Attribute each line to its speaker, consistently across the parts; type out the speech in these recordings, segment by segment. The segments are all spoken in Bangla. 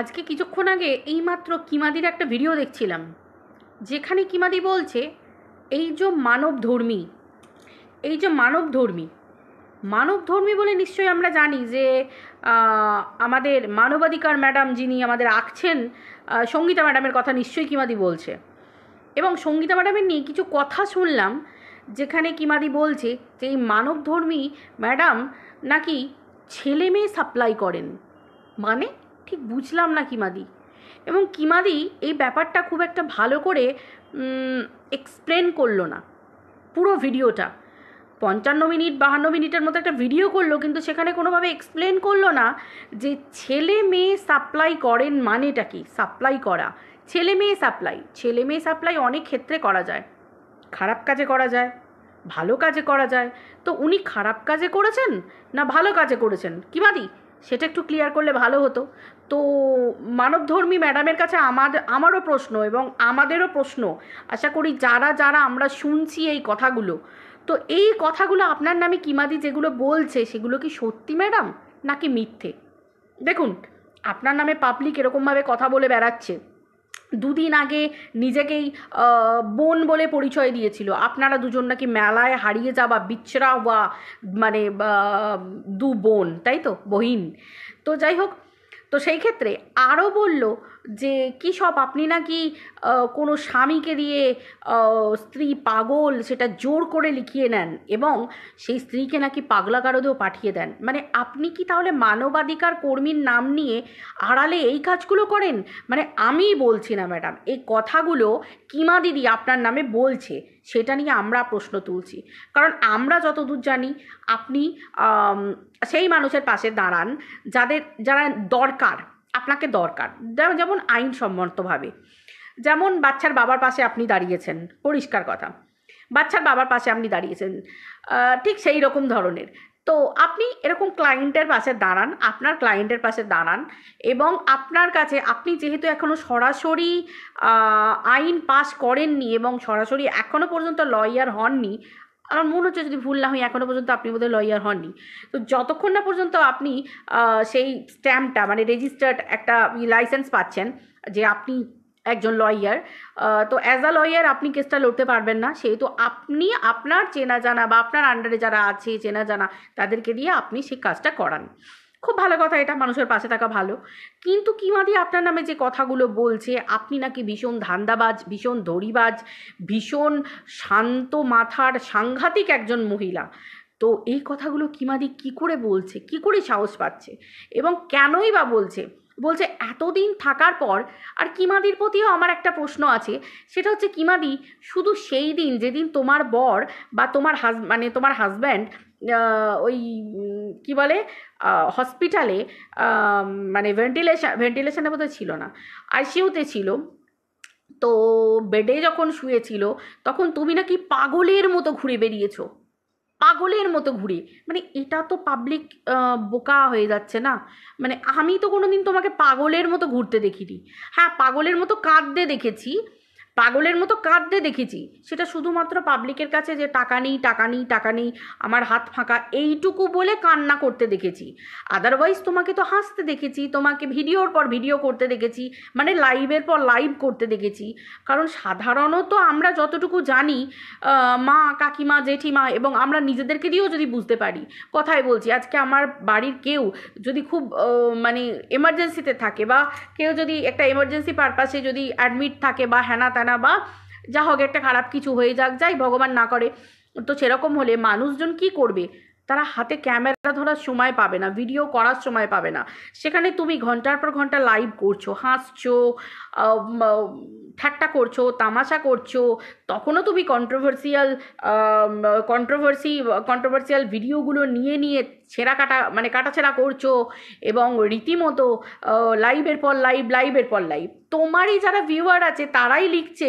Speaker 1: আজকে কিছুক্ষণ আগে এইমাত্র কিমাদির একটা ভিডিও দেখছিলাম, যেখানে কিমাদি বলছে এই যে মানবধর্মী, এই যে মানবধর্মী বলে নিশ্চয়ই আমরা জানি যে আমাদের মানবাধিকার ম্যাডাম যিনি আমাদের আঁকছেন, সঙ্গীতা ম্যাডামের কথা নিশ্চয়ই কিমাদি বলছে। এবং সঙ্গীতা ম্যাডামের নিয়ে কিছু কথা শুনলাম, যেখানে কিমাদি বলছে যে এই মানবধর্মী ম্যাডাম নাকি ছেলে মেয়ে সাপ্লাই করেন। মানে ঠিক বুঝলাম না কিমাদি। এবং কিমাদি এই ব্যাপারটা খুব একটা ভালো করে এক্সপ্লেন করলো না। পুরো ভিডিওটা 55 মিনিট 52 মিনিটের মতো একটা ভিডিও করলো, কিন্তু সেখানে কোনোভাবে এক্সপ্লেন করলো না যে ছেলে মেয়ে সাপ্লাই করেন মানেটা কি। সাপ্লাই করা, ছেলে মেয়ে সাপ্লাই অনেক ক্ষেত্রে করা যায়। খারাপ কাজে করা যায়, ভালো কাজে করা যায়। তো উনি খারাপ কাজে করেছেন না ভালো কাজে করেছেন কিমাদি, সেটা একটু ক্লিয়ার করলে ভালো হতো। তো মানবধর্মী ম্যাডামের কাছে আমারও প্রশ্ন এবং আমাদেরও প্রশ্ন, আশা করি যারা যারা আমরা শুনছি এই কথাগুলো, তো এই কথাগুলো আপনার নামে কিমাদি যেগুলো বলছে সেগুলো কি সত্যি ম্যাডাম নাকি মিথ্যে? দেখুন, আপনার নামে পাবলিক এরকমভাবে কথা বলে বেড়াচ্ছে। দুদিন আগে নিজেকেই বোন বলে পরিচয় দিয়েছিল। আপনারা দুজন নাকি মেলায় হারিয়ে যাওয়া বিছড়া হওয়া, মানে দু বোন, তাই তো, বহিন। তো যাই হোক, তো সেই ক্ষেত্রে আরও বলল যে কী সব আপনি নাকি কোনো স্বামীকে দিয়ে স্ত্রী পাগল সেটা জোর করে লিখিয়ে নেন এবং সেই স্ত্রীকে নাকি পাগলা গারদেও পাঠিয়ে দেন। মানে আপনি কি তাহলে মানবাধিকার কর্মীর নাম নিয়ে আড়ালে এই কাজগুলো করেন? মানে আমি বলছি না ম্যাডাম, এই কথাগুলো কিমা দিদি আপনার নামে বলছে, সেটা নিয়ে আমরা প্রশ্ন তুলছি। কারণ আমরা যতদূর জানি আপনি সেই মানুষের পাশে দাঁড়ান যারা দরকার, আপনাকে দরকার, যেমন আইনসম্মতভাবে, যেমন বাচ্চার বাবার পাশে আপনি দাঁড়িয়েছেন, পরিষ্কার কথা, বাচ্চার বাবার পাশে আপনি দাঁড়িয়েছেন, ঠিক সেই রকম ধরনের। তো আপনি এরকম ক্লায়েন্টের পাশে দাঁড়ান, আপনার ক্লায়েন্টের পাশে দাঁড়ান। এবং আপনার কাছে, আপনি যেহেতু এখনও সরাসরি আইন পাস করেননি এবং সরাসরি এখনও পর্যন্ত লয়ার হননি, আমার মনে হচ্ছে যদি ভুল না হয় এখনও পর্যন্ত আপনি বোধহয় লয়ার হননি। তো যতক্ষণ না পর্যন্ত আপনি সেই স্ট্যাম্পটা, মানে রেজিস্টার্ড একটা লাইসেন্স পাচ্ছেন যে আপনি একজন লয়ার, তো অ্যাজ আ লয়ার আপনি কেসটা লড়তে পারবেন না। সেহেতু আপনি আপনার চেনা জানা বা আপনার আন্ডারে যারা আছে চেনা জানা, তাদেরকে দিয়ে আপনি সেই কাজটা করান। খুব ভালো কথা, এটা মানুষের পাশে থাকা ভালো। কিন্তু কিমাদি আপনার নামে যে কথাগুলো বলছে, আপনি নাকি ভীষণ ধান্দাবাজ, ভীষণ দড়িবাজ, ভীষণ শান্ত মাথার সাংঘাতিক একজন মহিলা। তো এই কথাগুলো কিমাদি কি করে বলছে, কি করে সাহস পাচ্ছে এবং কেনই বা বলছে? বলছে এতদিন থাকার পর। আর কিমাদির প্রতিও আমার একটা প্রশ্ন আছে, সেটা হচ্ছে কিমাদি, শুধু সেই দিন যেদিন তোমার বর বা তোমার মানে তোমার হাজব্যান্ড ওই কী বলে হসপিটালে, মানে ভেন্টিলেশনে বোধহয় ছিল না, আইসিইউতে ছিল, তো বেডে যখন শুয়েছিল তখন তুমি নাকি পাগলের মতো ঘুরে বেরিয়েছো, পাগলের মতো ঘুরে। মানে এটা তো পাবলিক বোকা হয়ে যাচ্ছে না? মানে আমি তো কোনোদিন তোমাকে পাগলের মতো ঘুরতে দেখিনি। হ্যাঁ, পাগলের মতো কাঁদতে দেখেছি, পাগলের মতো কাঁদতে দেখেছি, সেটা শুধুমাত্র পাবলিকের কাছে যে টাকা নেই, টাকা নেই, টাকা নেই, আমার হাত ফাঁকা, এইটুকু বলে কান্না করতে দেখেছি। আদারওয়াইজ তোমাকে তো হাসতে দেখেছি, তোমাকে ভিডিওর পর ভিডিও করতে দেখেছি, মানে লাইভের পর লাইভ করতে দেখেছি। কারণ সাধারণত আমরা যতটুকু জানি, মা, কাকিমা, জেঠিমা এবং আমরা নিজেদেরকে দিয়েও যদি বুঝতে পারি, কথাই বলছি, আজকে আমার বাড়ির কেউ যদি খুব মানে এমার্জেন্সিতে থাকে, বা কেউ যদি একটা এমার্জেন্সি পারপাসে যদি অ্যাডমিট থাকে, বা হ্যানা ত্যানা, বা যা হোক একটা খারাপ কিছু হয়ে যাক, যাই ভগবান না করে, তো সেরকম হলে মানুষজন কি করবে? তারা হাতে ক্যামেরা ধরার সময় পাবে না, ভিডিও করার সময় পাবে না। সেখানে তুমি ঘন্টার পর ঘন্টা লাইভ করছো, হাসছো, ঠাট্টা করছো, তামাশা করছো, তখনও তুমি কন্ট্রোভার্সিয়াল ভিডিওগুলো নিয়ে নিয়ে ছেঁড়া কাটা, মানে কাটাছেঁড়া করছো এবং রীতিমতো লাইভের পর লাইভ। তোমারই যারা ভিউয়ার আছে তারাই লিখছে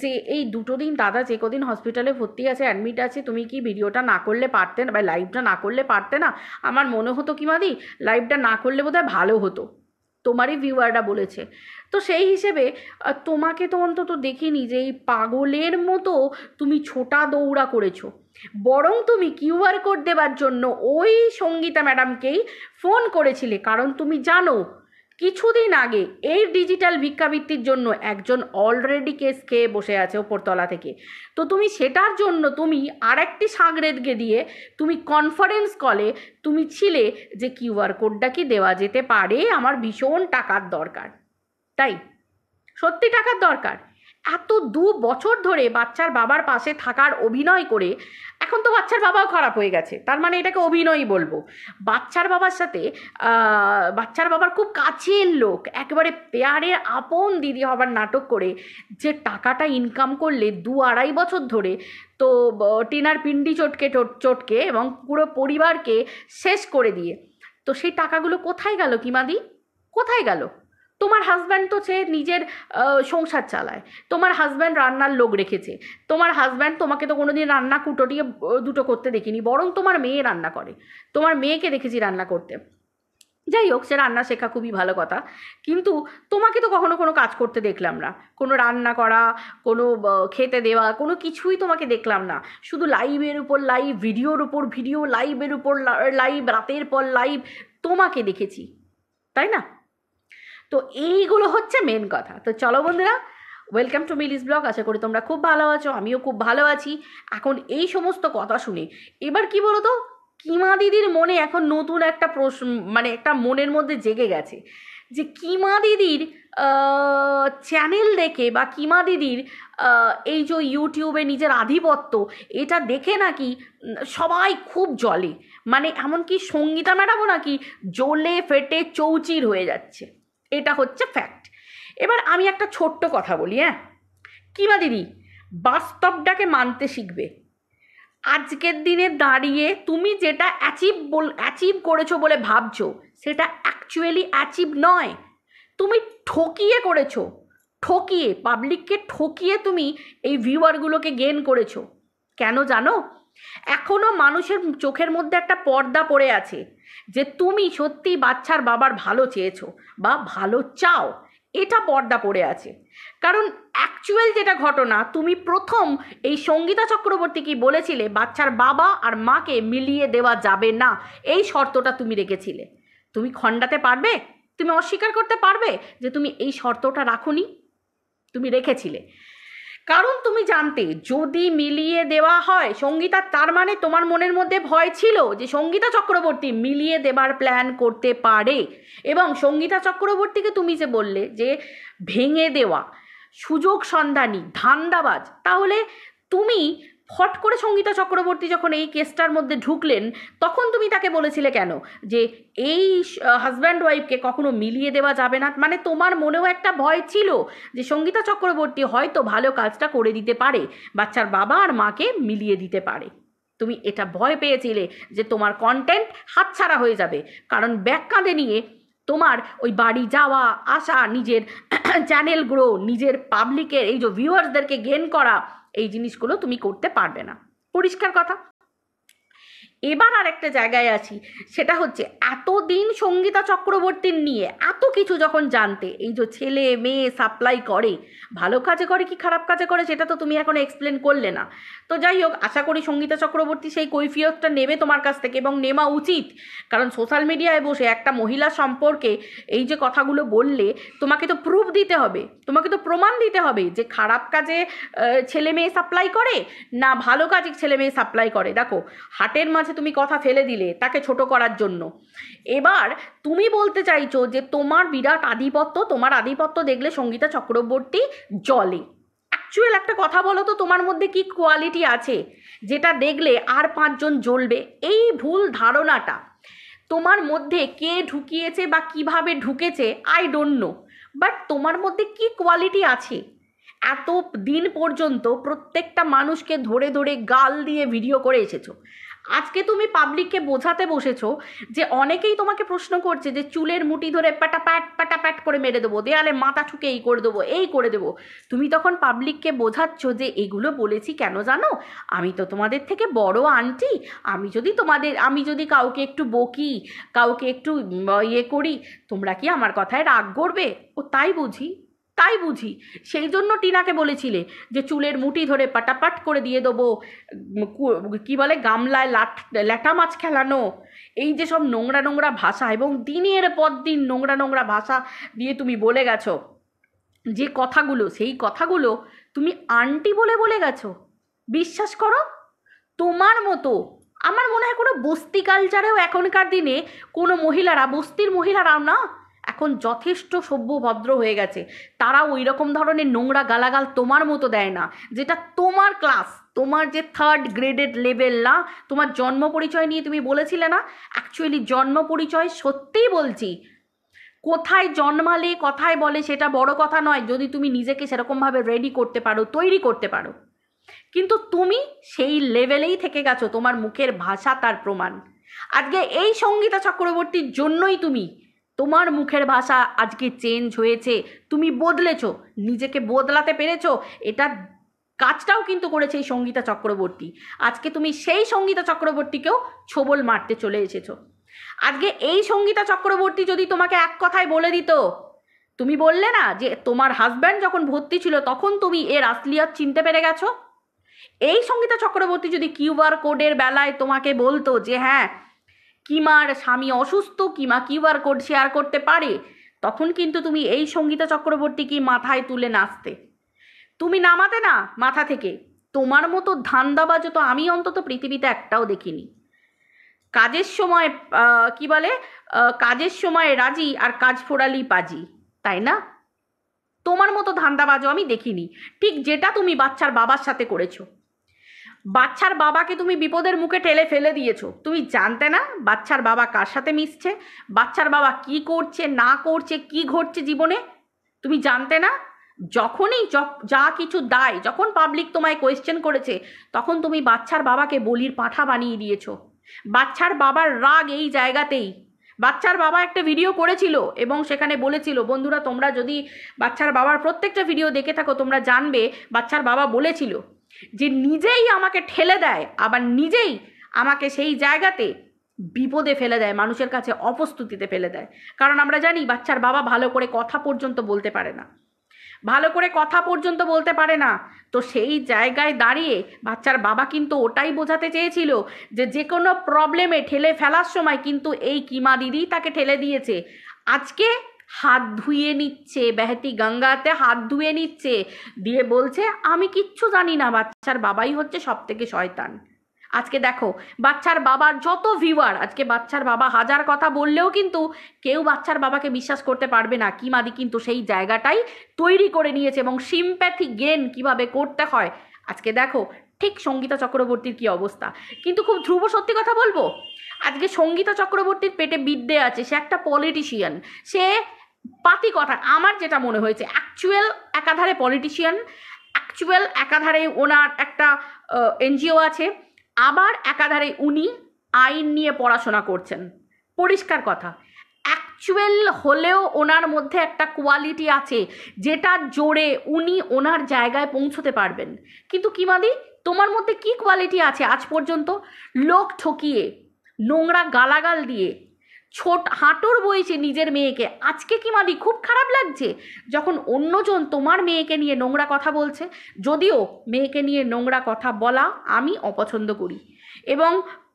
Speaker 1: যে এই দুটো দিন দাদা যে কদিন হসপিটালে ভর্তি আছে, অ্যাডমিট আছে, তুমি কি ভিডিওটা না করলে পারতে না, বা লাইভটা না করলে পারতে না? আমার মনে হতো কিমাদি লাইভটা না করলে বোধহয় ভালো হতো, তোমারই ভিউয়াররা বলেছে। তো সেই হিসেবে তোমাকে তো অন্তত দেখিনি যে এই পাগলের মতো তুমি ছোটা দৌড়া করেছো। বরং তুমি কিউআর কোড দেবার জন্য ওই সঙ্গীতা ম্যাডামকেই ফোন করেছিলে, কারণ তুমি জানো কিছুদিন আগে এই ডিজিটাল ভিক্ষাবৃত্তির জন্য একজন অলরেডি কেস খেয়ে বসে আছে ওপরতলা থেকে। তো তুমি সেটার জন্য তুমি আরেকটি সাগরেদকে দিয়ে তুমি কনফারেন্স কলে তুমি ছিলে যে কিউআর কোডটা কি দেওয়া যেতে পারে, আমার ভীষণ টাকার দরকার। তাই সত্যি টাকার দরকার। এত 2 বছর ধরে বাচ্চার বাবার পাশে থাকার অভিনয় করে, এখন তো বাচ্চার বাবাও খারাপ হয়ে গেছে, তার মানে এটাকে অভিনয়ই বলবো। বাচ্চার বাবার সাথে বাচ্চার বাবার খুব কাছের লোক, একেবারে পেয়ারের আপন দিদি হবার নাটক করে যে টাকাটা ইনকাম করলে 2-2.5 বছর ধরে, তো টিনার পিন্ডি চটকে চটকে এবং পুরো পরিবারকে শেষ করে দিয়ে, তো সেই টাকাগুলো কোথায় গেল কিমাদি? কোথায় গেল? তোমার হাজব্যান্ড তো সে নিজের সংসার চালায়, তোমার হাজব্যান্ড রান্নার লোক রেখেছে, তোমার হাজব্যান্ড তোমাকে তো কোনোদিন রান্না কুটোটিয়ে দুটো করতে দেখিনি, বরং তোমার মেয়ে রান্না করে, তোমার মেয়েকে দেখেছি রান্না করতে। যাই হোক, সে রান্না শেখা খুবই ভালো কথা, কিন্তু তোমাকে তো কখনো কোনো কাজ করতে দেখলাম না, কোনো রান্না করা, কোনো খেতে দেওয়া, কোনো কিছুই তোমাকে দেখলাম না। শুধু লাইভের উপর লাইভ, ভিডিওর উপর ভিডিও, লাইভের উপর লাইভ, রাতের পর লাইভ তোমাকে দেখেছি, তাই না? তো এইগুলো হচ্ছে মেন কথা। তো চলো বন্ধুরা, ওয়েলকাম টু মিলিস ব্লগ। আশা করি তোমরা খুব ভালো আছো, আমিও খুব ভালো আছি। এখন এই সমস্ত কথা শুনে এবার কি বলো তো, কিমা দিদির মনে এখন নতুন একটা প্রশ্ন, মানে একটা মনের মধ্যে জেগে গেছে যে কিমা দিদির চ্যানেল দেখে বা কিমা দিদির এই যে ইউটিউবে নিজের আধিপত্য, এটা দেখে নাকি সবাই খুব জ্বলে, মানে এমনকি সঙ্গীতা ম্যাডামও নাকি জ্বলে ফেটে চৌচির হয়ে যাচ্ছে। এটা হচ্ছে ফ্যাক্ট। এবার আমি একটা ছোট্ট কথা বলি, হ্যাঁ কিমা দিদি, বাস্তবটাকে মানতে শিখবে। আজকের দিনে দাঁড়িয়ে তুমি যেটা অ্যাচিভ করেছো বলে ভাবছো, সেটা অ্যাকচুয়ালি অ্যাচিভ নয়। তুমি ঠকিয়ে করেছো, ঠকিয়ে, পাবলিককে ঠকিয়ে তুমি এই ভিউয়ারগুলোকে গেন করেছো। কেন জানো? এখনও মানুষের চোখের মধ্যে একটা পর্দা পড়ে আছে যে তুমি সত্যি বাচ্চার বাবার ভালো চেয়েছো বা ভালো চাও, এটা পর্দা পড়ে আছে। কারণ অ্যাকচুয়াল যেটা ঘটনা, তুমি প্রথম এই সঙ্গীতা চক্রবর্তী কি বলেছিলে, বাচ্চার বাবা আর মাকে মিলিয়ে দেওয়া যাবে না, এই শর্তটা তুমি রেখেছিলে। তুমি খণ্ডাতে পারবে? তুমি অস্বীকার করতে পারবে যে তুমি এই শর্তটা রাখোনি? তুমি রেখেছিলে, কারণ তুমি জানতে যদি মিলিয়ে দেওয়া হয় সঙ্গীতা, তার মানে তোমার মনের মধ্যে ভয় ছিল যে সঙ্গীতা চক্রবর্তী মিলিয়ে দেবার প্ল্যান করতে পারে। এবং সঙ্গীতা চক্রবর্তীকে তুমি যে বললে যে ভেঙে দেওয়া, সুযোগ সন্ধানী, ধান্দাবাজ, তাহলে তুমি ফট করে সঙ্গীতা চক্রবর্তী যখন এই কেসটার মধ্যে ঢুকলেন, তখন তুমি তাকে বলেছিলে কেন যে এই হাজব্যান্ড ওয়াইফকে কখনো মিলিয়ে দেওয়া যাবে না? মানে তোমার মনেও একটা ভয় ছিল যে সঙ্গীতা চক্রবর্তী হয়তো ভালো কাজটা করে দিতে পারে, বাচ্চার বাবা আর মাকে মিলিয়ে দিতে পারে। তুমি এটা ভয় পেয়েছিলে যে তোমার কন্টেন্ট হাতছাড়া হয়ে যাবে, কারণ ব্যাক কাঁধে নিয়ে তোমার ওই বাড়ি যাওয়া আসা, নিজের চ্যানেল গ্রো, নিজের পাবলিকের এই যে ভিউয়ার্সদেরকে গেন করা, এই জিনিসগুলো তুমি করতে পারবে না, পরিষ্কার কথা। এবার আরেকটা জায়গায় আছি, সেটা হচ্ছে এতদিন সঙ্গীতা চক্রবর্তীর নিয়ে এত কিছু যখন জানতে, এই যে ছেলে মেয়ে সাপ্লাই করে, ভালো কাজে করে কি খারাপ কাজে করে সেটা তো তুমি এখন এক্সপ্লেন করলে না। তো যাই হোক, আশা করি সঙ্গীতা চক্রবর্তী সেই কৈফিয়তটা নেবে তোমার কাছ থেকে, এবং নেওয়া উচিত। কারণ সোশ্যাল মিডিয়ায় বসে একটা মহিলা সম্পর্কে এই যে কথাগুলো বললে, তোমাকে তো প্রুফ দিতে হবে, তোমাকে তো প্রমাণ দিতে হবে যে খারাপ কাজে ছেলে মেয়ে সাপ্লাই করে না ভালো কাজে ছেলে মেয়ে সাপ্লাই করে। দেখো, হাটের মাঝে তুমি কথা ফেলে দিলে তাকে ছোট করার জন্য। এবার তুমি বলতে চাইছো যে তোমার বিরাট আধিপত্য, তোমার আধিপত্য দেখলে সঙ্গীতা চক্রবর্তী জলে। অ্যাকচুয়াল একটা কথা বলো তো, তোমার মধ্যে কি কোয়ালিটি আছে যেটা দেখলে আর 5 জন জ্বলবে? এই ভুল ধারণাটা তোমার মধ্যে কে ঢুকিয়েছে বা কিভাবে ঢুকেছে আই ডোন্ট নো, বাট তোমার মধ্যে কি কোয়ালিটি আছে? এত দিন পর্যন্ত প্রত্যেকটা মানুষকে ধরে ধরে গাল দিয়ে ভিডিও করে এসেছো। আজকে তুমি পাবলিককে বোঝাতে বসেছো যে অনেকেই তোমাকে প্রশ্ন করছে যে চুলের মুঠি ধরে প্যাটাপ্যাট করে মেরে দেবো, দেয়ালে মাথা ঠুকে এই করে দেবো, এই করে দেবো। তুমি তখন পাবলিককে বোঝাচ্ছ যে এগুলো বলেছি কেন জানো, আমি তো তোমাদের থেকে বড় আন্টি, আমি যদি কাউকে একটু বকি, কাউকে একটু ইয়ে করি, তোমরা কি আমার কথায় রাগ করবে? ও তাই বুঝি? তাই বুঝি সেই জন্য টিনাকে বলেছিলে যে চুলের মুঠি ধরে পাটাপাট করে দিয়ে দেবো, কি বলে গামলায় ল্যাটা মাছ খেলানো, এই যে সব নোংরা নোংরা ভাষা, এবং দিনের পর দিন নোংরা নোংরা ভাষা দিয়ে তুমি বলে গেছো যে কথাগুলো, সেই কথাগুলো তুমি আন্টি বলে বলে গেছো। বিশ্বাস করো, তোমার মতো আমার মনে হয় কোনো বস্তি কালচারেও এখনকার দিনে কোনো মহিলারা, বস্তির মহিলারাও না এখন যথেষ্ট সভ্য ভদ্র হয়ে গেছে, তারা ওই রকম ধরনের নোংরা গালাগাল তোমার মতো দেয় না, যেটা তোমার ক্লাস, তোমার যে 3rd গ্রেডেড লেভেল না, তোমার জন্ম পরিচয় নিয়ে তুমি বলেছিলে না, অ্যাকচুয়ালি জন্ম পরিচয় সত্যিই বলছি, কোথায় জন্মালে কোথায় বলে সেটা বড় কথা নয়, যদি তুমি নিজেকে সেরকমভাবে রেডি করতে পারো, তৈরি করতে পারো, কিন্তু তুমি সেই লেভেলেই থেকে গেছো, তোমার মুখের ভাষা তার প্রমাণ। আজকে এই সঙ্গীতা চক্রবর্তীর জন্যই তোমার মুখের ভাষা আজকে চেঞ্জ হয়েছে, তুমি বদলেছো, নিজেকে বদলাতে পেরেছো, এটা কাজটাও কিন্তু করেছে এই সঙ্গীতা চক্রবর্তী। আজকে তুমি সেই সঙ্গীতা চক্রবর্তীকেও ছোবল মারতে চলে এসেছো। আজকে এই সঙ্গীতা চক্রবর্তী যদি তোমাকে এক কথায় বলে দিত, তুমি বললে না যে তোমার হাজব্যান্ড যখন ভর্তি ছিল তখন তুমি এর আসলিয়ত চিনতে পেরে গেছো, এই সঙ্গীতা চক্রবর্তী যদি কিউআর কোডের বেলায় তোমাকে বলতো যে হ্যাঁ কিমার স্বামী অসুস্থ, কিমা কিউআর কোড শেয়ার করতে পারে, তখন কিন্তু তুমি এই সঙ্গীতা চক্রবর্তীকে মাথায় তুলে নাচতে, তুমি নামাতে না মাথা থেকে। তোমার মতো ধান্দাবাজ তো আমি অন্তত পৃথিবীতে একটাও দেখিনি। কাজের সময় কি বলে, কাজের সময় রাজি আর কাজ ফোরালি পাজি, তাই না? তোমার মতো ধান্দাবাজও আমি দেখিনি, ঠিক যেটা তুমি বাচ্চার বাবার সাথে করেছো। বাচ্চার বাবাকে তুমি বিপদের মুখে ঠেলে ফেলে দিয়েছো, তুমি জানতে না বাচ্চার বাবা কার সাথে মিশছে, বাচ্চার বাবা কি করছে না করছে, কি ঘটছে জীবনে, তুমি জানতে না। যখনই যা কিছু দায়, যখন পাবলিক তোমায় কোয়েশ্চেন করেছে, তখন তুমি বাচ্চার বাবাকে বলির পাঁঠা বানিয়ে দিয়েছো। বাচ্চার বাবার রাগ এই জায়গাতেই। বাচ্চার বাবা একটা ভিডিও করেছিল এবং সেখানে বলেছিল, বন্ধুরা তোমরা যদি বাচ্চার বাবার প্রত্যেকটা ভিডিও দেখে থাকো তোমরা জানবে, বাচ্চার বাবা বলেছিল যে নিজেই আমাকে ঠেলে দেয়, আবার নিজেই আমাকে সেই জায়গাতে বিপদে ফেলে দেয়, মানুষের কাছে অপ্রস্তুতিতে ফেলে দেয়। কারণ আমরা জানি বাচ্চার বাবা ভালো করে কথা পর্যন্ত বলতে পারে না, ভালো করে কথা পর্যন্ত বলতে পারে না। তো সেই জায়গায় দাঁড়িয়ে বাচ্চার বাবা কিন্তু ওটাই বোঝাতে চেয়েছিল যে যে কোনো প্রবলেমে ঠেলে ফেলার সময় কিন্তু এই কিমা দিদি তাকে ঠেলে দিয়েছে। আজকে হাত ধুয়ে নিচ্ছে, বেহতি গঙ্গাতে হাত ধুয়ে নিচ্ছে, দিয়ে বলছে আমি কিচ্ছু জানি না, বাচ্চার বাবাই হচ্ছে সব থেকে শয়তান। আজকে দেখো বাচ্চার বাবার যত ভিউয়ার, আজকে বাচ্চার বাবা হাজার কথা বললেও কিন্তু কেউ বাচ্চার বাবাকে বিশ্বাস করতে পারবে না। কিমাদি কিন্তু সেই জায়গাটাই তৈরি করে নিয়েছে এবং সিম্প্যাথি গেন কিভাবে করতে হয় আজকে দেখো ঠিক সঙ্গীতা চক্রবর্তীর কি অবস্থা। কিন্তু খুব ধ্রুব সত্যি কথা বলবো, আজকে সঙ্গীতা চক্রবর্তীর পেটে বিদ্যে আছে, সে একটা পলিটিশিয়ান, সে পাতি কথা আমার যেটা মনে হয়েছে অ্যাকচুয়াল একাধারে পলিটিশিয়ান, অ্যাকচুয়াল একাধারে ওনার একটা এনজিও আছে, আবার একাধারে উনি আইন নিয়ে পড়াশোনা করছেন। পরিষ্কার কথা, অ্যাকচুয়াল হলেও ওনার মধ্যে একটা কোয়ালিটি আছে যেটার জোরে উনি ওনার জায়গায় পৌঁছতে পারবেন। কিন্তু কিমাদি তোমার মধ্যে কি কোয়ালিটি আছে আজ পর্যন্ত? লোক ঠকিয়ে, নোংরা গালাগাল দিয়ে, হাঁটুর বইছে নিজের মেয়েকে। আজকে কিমাদি খুব খারাপ লাগছে যখন অন্যজন তোমার মেয়েকে নিয়ে নোংরা কথা বলছে। যদিও মেয়েকে নিয়ে নোংরা কথা বলা আমি অপছন্দ করি এবং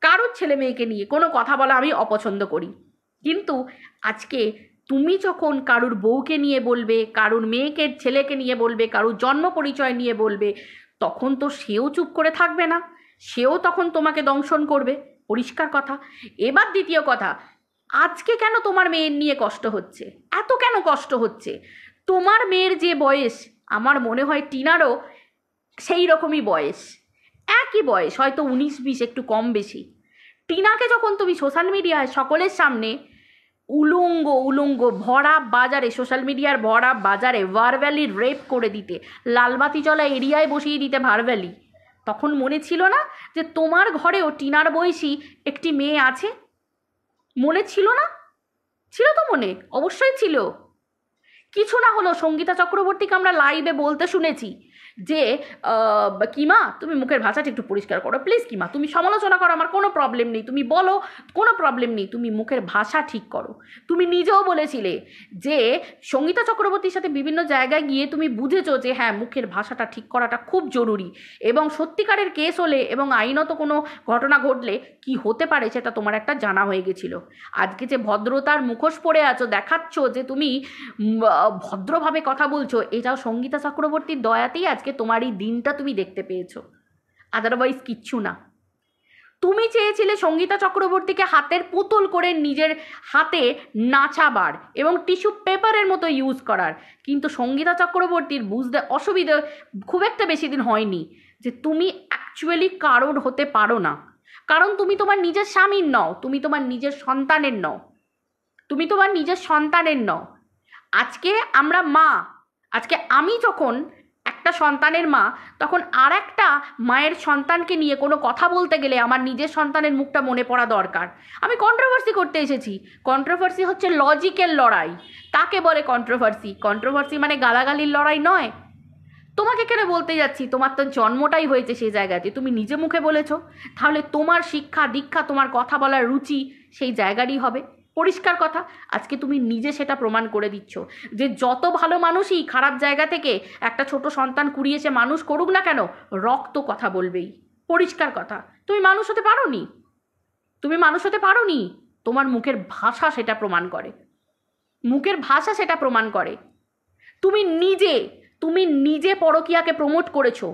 Speaker 1: কারোর ছেলে মেয়েকে নিয়ে কোনো কথা বলা আমি অপছন্দ করি, কিন্তু আজকে তুমি যখন কারুর বউকে নিয়ে বলবে, কারুর মেয়েকে ছেলেকে নিয়ে বলবে, কারুর জন্ম পরিচয় নিয়ে বলবে, তখন তো সেও চুপ করে থাকবে না, সেও তখন তোমাকে দংশন করবে। পরিষ্কার কথা। এবার দ্বিতীয় কথা, আজকে কেন তোমার মেয়ের নিয়ে কষ্ট হচ্ছে, এত কেন কষ্ট হচ্ছে? তোমার মেয়ের যে বয়স, আমার মনে হয় টিনারও সেই রকমই বয়স, একই বয়স, হয়তো 19-20 একটু কম বেশি। টিনাকে যখন তুমি সোশ্যাল মিডিয়ায় সকলের সামনে উলঙ্গ উলঙ্গ ভরা বাজারে, সোশ্যাল মিডিয়ার ভরা বাজারে ভার্বালি রেপ করে দিতে, লালবাতি জ্বলা এরিয়ায় বসিয়ে দিতে ভার্বালি, তখন মনে ছিল না যে তোমার ঘরেও টিনার বয়সী একটি মেয়ে আছে? মনে ছিল না? ছিল তো মনে, অবশ্যই ছিল। কিছু না হলো সঙ্গীতা চক্রবর্তীকে আমরা লাইভে বলতে শুনেছি যে কিমা তুমি মুখের ভাষাটা একটু পরিষ্কার করো প্লিজ, কিমা তুমি সমালোচনা করো, আমার কোনো প্রবলেম নেই, তুমি বলো, কোনো প্রবলেম নেই, তুমি মুখের ভাষা ঠিক করো। তুমি নিজেও বলেছিলে যে সঙ্গীতা চক্রবর্তীর সাথে বিভিন্ন জায়গায় গিয়ে তুমি বুঝেছো যে হ্যাঁ মুখের ভাষাটা ঠিক করাটা খুব জরুরি, এবং সত্যিকারের কেস হলে এবং আইনত কোনো ঘটনা ঘটলে কি হতে পারে সেটা তোমার একটা জানা হয়ে গেছিলো। আজকে যে ভদ্রতার মুখোশ পরে আছো, দেখাচ্ছ যে তুমি ভদ্রভাবে কথা বলছো, এটাও সঙ্গীতা চক্রবর্তীর দয়াতেই আজকে তোমার এই দিনটা তুমি দেখতে পেয়েছো, আদারওয়াইজ কিচ্ছু না। তুমি চেয়েছিলে সঙ্গীতা চক্রবর্তীকে হাতের পুতুল করে নিজের হাতে নাচাবার এবং টিস্যু পেপারের মতো ইউজ করার, কিন্তু সঙ্গীতা চক্রবর্তীর বুঝতে অসুবিধে খুব একটা বেশি দিন হয়নি যে তুমি অ্যাকচুয়ালি কারোর হতে পারো না, কারণ তুমি তোমার নিজের স্বামীর নও, তুমি তোমার নিজের সন্তানের নও, তুমি তোমার নিজের সন্তানের নও। আজকে আমরা মা, আজকে আমি যখন একটা সন্তানের মা, তখন আর একটা মায়ের সন্তানকে নিয়ে কোনো কথা বলতে গেলে আমার নিজের সন্তানের মুখটা মনে পড়া দরকার। আমি কন্ট্রোভার্সি করতে এসেছি, কন্ট্রোভার্সি হচ্ছে লজিক্যাল লড়াই, তাকে বলে কন্ট্রোভার্সি। কন্ট্রোভার্সি মানে গালাগালির লড়াই নয়। তোমাকে কেন বলতে যাচ্ছি, তোমার তো জন্মটাই হয়েছে সেই জায়গাতে, তুমি নিজে মুখে বলেছো, তাহলে তোমার শিক্ষা দীক্ষা, তোমার কথা বলার রুচি সেই জায়গারই হবে। পরিষ্কার কথা, আজকে তুমি নিজে সেটা প্রমাণ করে দিচ্ছ যে যত ভালো মানুষই খারাপ জায়গা থেকে একটা ছোট সন্তান কুড়িয়েছে মানুষ করুক না কেন, রক্ত কথা বলবেই। পরিষ্কার কথা, তুমি মানুষ হতে পারোনি, তুমি মানুষ হতে পারোনি, তোমার মুখের ভাষা সেটা প্রমাণ করে, মুখের ভাষা সেটা প্রমাণ করে। তুমি নিজে পরকীয়াকে প্রমোট করেছো,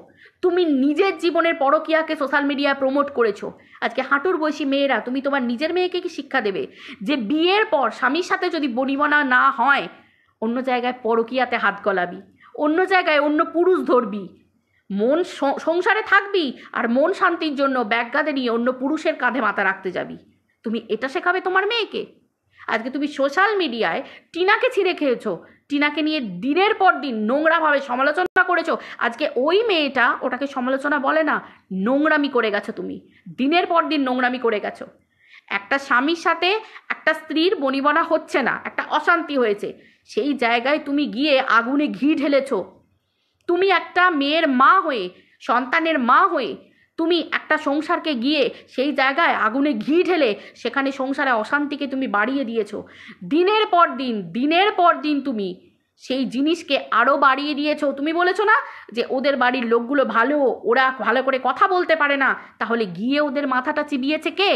Speaker 1: তুমি নিজের জীবনের পরকীয়াকে সোশ্যাল মিডিয়ায় প্রমোট করেছো। আজকে হাঁটুর বয়সী মেয়েরা, তুমি তোমার নিজের মেয়েকে কি শিক্ষা দেবে যে বিয়ের পর স্বামীর সাথে যদি বনিবনা না হয় অন্য জায়গায় পরকীয়াতে হাত গলাবি, অন্য জায়গায় অন্য পুরুষ ধরবি, মন সংসারে থাকবি আর মন শান্তির জন্য ব্যাগ কাঁধে নিয়ে অন্য পুরুষের কাঁধে মাথা রাখতে যাবি? তুমি এটা শেখাবে তোমার মেয়েকে? আজকে তুমি সোশ্যাল মিডিয়ায় টিনাকে ছিঁড়ে খেয়েছো, টিনাকে নিয়ে দিনের পর দিন নোংরাভাবে সমালোচনা করেছো। আজকে ওই মেয়েটা ওটাকে সমালোচনা বলে না, নোংরামি করে গেছো, তুমি দিনের পর দিন নোংরামি করে গেছো। একটা স্বামীর সাথে একটা স্ত্রীর বনিবনা হচ্ছে না, একটা অশান্তি হয়েছে, সেই জায়গায় তুমি গিয়ে আগুনে ঘি ঢেলেছো। তুমি একটা মেয়ের মা হয়ে, সন্তানের মা হয়ে তুমি একটা সংসারকে গিয়ে সেই জায়গায় আগুনে ঘি ঢেলে সেখানে সংসারে অশান্তিকে তুমি বাড়িয়ে দিয়েছো। দিনের পর দিন তুমি সেই জিনিসকে আরও বাড়িয়ে দিয়েছো। তুমি বলেছো না যে ওদের বাড়ির লোকগুলো ভালো, ওরা ভালো করে কথা বলতে পারে না, তাহলে গিয়ে ওদের মাথাটা চিবিয়েছে কে?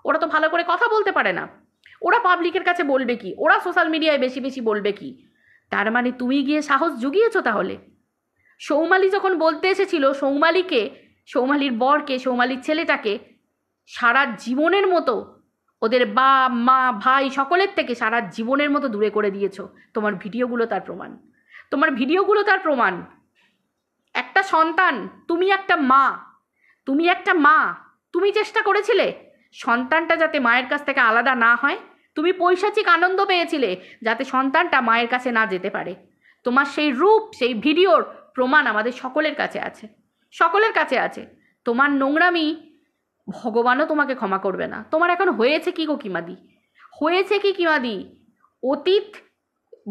Speaker 1: ওরা তো ভালো করে কথা বলতে পারে না, ওরা পাবলিকের কাছে বলবে কি, ওরা সোশ্যাল মিডিয়ায় বেশি বেশি বলবে কি? তার মানে তুমি গিয়ে সাহস জুগিয়েছো। তাহলে সৌমালি যখন বলতে এসেছিল, সৌমালির বরকে, সৌমালির ছেলেটাকে সারা জীবনের মতো ওদের বাপ মা ভাই সকলের থেকে সারা জীবনের মতো দূরে করে দিয়েছো, তোমার ভিডিওগুলো তার প্রমাণ, তোমার ভিডিওগুলো তার প্রমাণ। একটা সন্তান, তুমি একটা মা, তুমি চেষ্টা করেছিলে সন্তানটা যাতে মায়ের কাছ থেকে আলাদা না হয়, তুমি পৈশাচিক আনন্দ পেয়েছিলে যাতে সন্তানটা মায়ের কাছে না যেতে পারে। তোমার সেই রূপ, সেই ভিডিওর প্রমাণ আমাদের সকলের কাছে আছে, সকলের কাছে আছে। তোমার নোংরামি ভগবানও তোমাকে ক্ষমা করবে না। তোমার এখন হয়েছে কি গো কিমাদি, হয়েছে কি কিমাদি? অতীত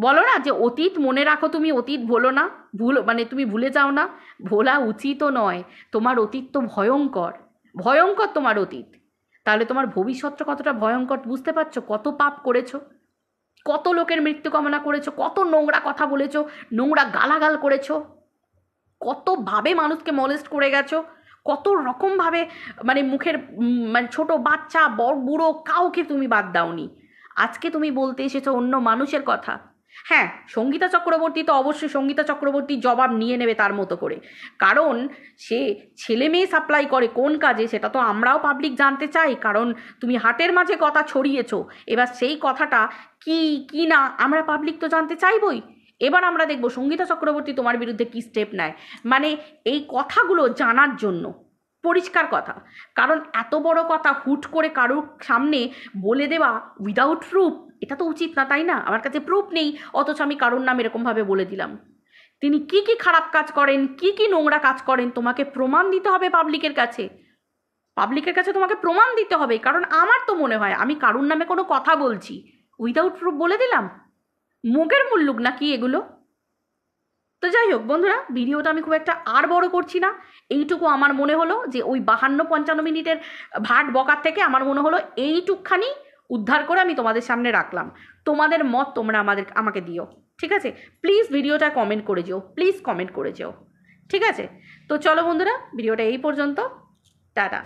Speaker 1: বলো না যে অতীত মনে রাখো, তুমি অতীত ভুলো না, মানে তুমি ভুলে যাও না, ভোলা উচিতও নয়। তোমার অতীত তো ভয়ঙ্কর, ভয়ঙ্কর তোমার অতীত। তাহলে তোমার ভবিষ্যৎটা কতটা ভয়ঙ্কর বুঝতে পারছো? কত পাপ করেছো, কত লোকের মৃত্যু কামনা করেছো, কত নোংরা কথা বলেছো, নোংরা গালাগাল করেছো, কতভাবে মানুষকে মলেস্ট করে গেছো, কত রকমভাবে, মানে মুখের মানে ছোট বাচ্চা বড় বুড়ো কাউকে তুমি বাদ দাওনি। আজকে তুমি বলতে এসেছো অন্য মানুষের কথা। হ্যাঁ, সঙ্গীতা চক্রবর্তী তো অবশ্যই সঙ্গীতা চক্রবর্তী জবাব নিয়ে নেবে তার মতো করে, কারণ সে ছেলে মেয়ে সাপ্লাই করে কোন কাজে সেটা তো আমরাও পাবলিক জানতে চাই, কারণ তুমি হাটের মাঝে কথা ছড়িয়েছো। এবার সেই কথাটা কি না আমরা পাবলিক তো জানতে চাইবই। এবার আমরা দেখব সঙ্গীতা চক্রবর্তী তোমার বিরুদ্ধে কী স্টেপ নেয়, মানে এই কথাগুলো জানার জন্য। পরিষ্কার কথা, কারণ এত বড় কথা হুট করে কারোর সামনে বলে দেওয়া উইদাউট প্রুফ, এটা তো উচিত না, তাই না? আমার কাছে প্রুফ নেই, অথচ আমি কারোর নাম এরকমভাবে বলে দিলাম। তিনি কি কি খারাপ কাজ করেন, কি কি নোংরা কাজ করেন, তোমাকে প্রমাণ দিতে হবে পাবলিকের কাছে, পাবলিকের কাছে তোমাকে প্রমাণ দিতে হবে। কারণ আমার তো মনে হয় আমি কারোর নামে কোনো কথা বলছি উইদাউট প্রুফ বলে দিলাম, মুখের মুল্লুক নাকি এগুলো? তো যাই হোক বন্ধুরা, ভিডিওটা আমি খুব একটা আর বড় করছি না। এইটুকু আমার মনে হলো যে ওই 52-55 মিনিটের ভাট বকার থেকে আমার মনে হলো এইটুকখানি উদ্ধার করে আমি তোমাদের সামনে রাখলাম। তোমাদের মত তোমরা আমাকে দিও, ঠিক আছে? প্লিজ ভিডিওটা কমেন্ট করে যেও, প্লিজ কমেন্ট করে যেও, ঠিক আছে? তো চলো বন্ধুরা, ভিডিওটা এই পর্যন্ত। টাটা।